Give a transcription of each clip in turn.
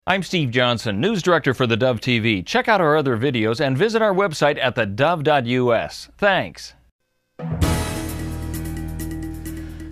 I'm Steve Johnson, News Director for theDove TV. Check out our other videos and visit our website at theDove.us. Thanks.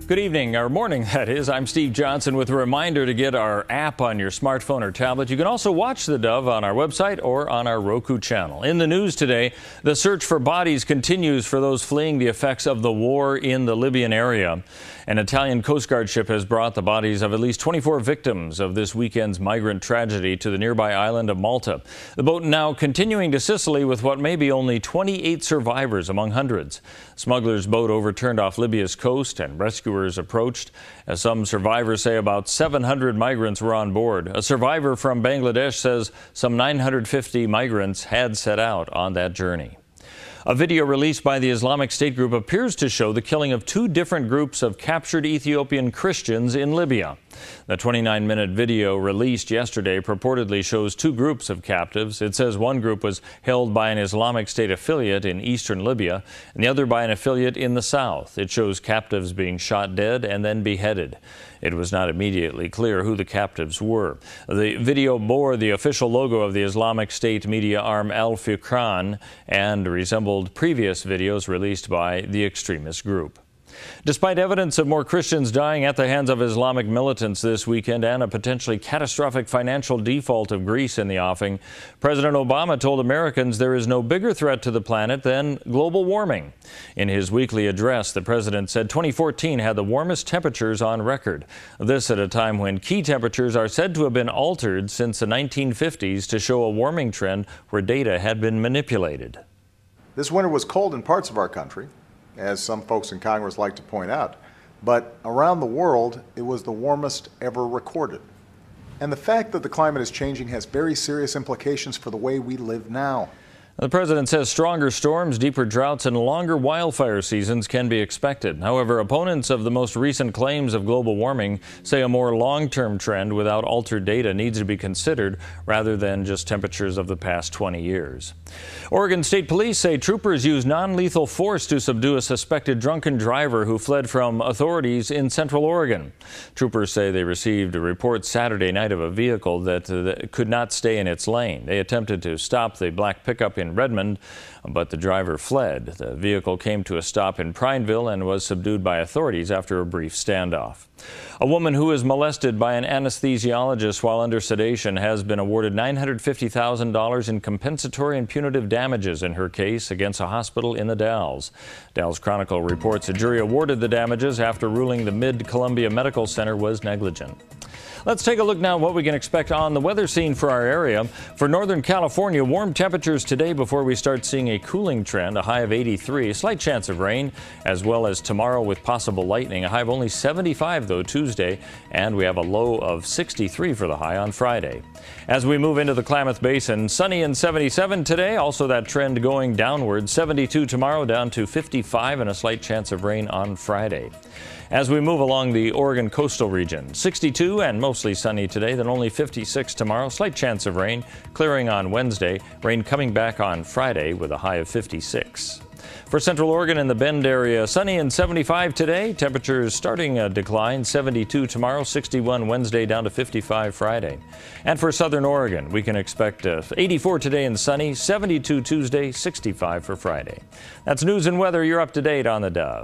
Good evening, or morning that is. I'm Steve Johnson with a reminder to get our app on your smartphone or tablet. You can also watch theDove on our website or on our Roku channel. In the news today, the search for bodies continues for those fleeing the effects of the war in the Libyan area. An Italian Coast Guard ship has brought the bodies of at least 24 victims of this weekend's migrant tragedy to the nearby island of Malta. The boat now continuing to Sicily with what may be only 28 survivors among hundreds. Smugglers' boat overturned off Libya's coast and rescuers approached. As some survivors say, about 700 migrants were on board. A survivor from Bangladesh says some 950 migrants had set out on that journey. A video released by the Islamic State group appears to show the killing of two different groups of captured Ethiopian Christians in Libya. The 29-minute video released yesterday purportedly shows two groups of captives. It says one group was held by an Islamic State affiliate in eastern Libya and the other by an affiliate in the south. It shows captives being shot dead and then beheaded. It was not immediately clear who the captives were. The video bore the official logo of the Islamic State media arm Al-Furqan and resembled previous videos released by the extremist group. Despite evidence of more Christians dying at the hands of Islamic militants this weekend and a potentially catastrophic financial default of Greece in the offing, President Obama told Americans there is no bigger threat to the planet than global warming. In his weekly address, the president said 2014 had the warmest temperatures on record. This at a time when key temperatures are said to have been altered since the 1950s to show a warming trend where data had been manipulated. This winter was cold in parts of our country, as some folks in Congress like to point out, but around the world, it was the warmest ever recorded. And the fact that the climate is changing has very serious implications for the way we live now. The president says stronger storms, deeper droughts, and longer wildfire seasons can be expected. However, opponents of the most recent claims of global warming say a more long-term trend without altered data needs to be considered rather than just temperatures of the past 20 years. Oregon State Police say troopers used non-lethal force to subdue a suspected drunken driver who fled from authorities in Central Oregon. Troopers say they received a report Saturday night of a vehicle that could not stay in its lane. They attempted to stop the black pickup in Redmond, but the driver fled. The vehicle came to a stop in Prineville and was subdued by authorities after a brief standoff. A woman who was molested by an anesthesiologist while under sedation has been awarded $950,000 in compensatory and punitive damages in her case against a hospital in the Dalles. Dalles Chronicle reports a jury awarded the damages after ruling the Mid-Columbia Medical Center was negligent. Let's take a look now at what we can expect on the weather scene for our area. For Northern California, warm temperatures today before we start seeing a cooling trend, a high of 83, a slight chance of rain, as well as tomorrow with possible lightning, a high of only 75 though Tuesday, and we have a low of 63 for the high on Friday. As we move into the Klamath Basin, sunny and 77 today, also that trend going downward, 72 tomorrow down to 55 and a slight chance of rain on Friday. As we move along the Oregon coastal region, 62 and mostly sunny today, then only 56 tomorrow. Slight chance of rain, clearing on Wednesday. Rain coming back on Friday with a high of 56. For Central Oregon and the Bend area, sunny and 75 today. Temperatures starting a decline, 72 tomorrow, 61 Wednesday, down to 55 Friday. And for Southern Oregon, we can expect 84 today and sunny, 72 Tuesday, 65 for Friday. That's news and weather. You're up to date on theDove.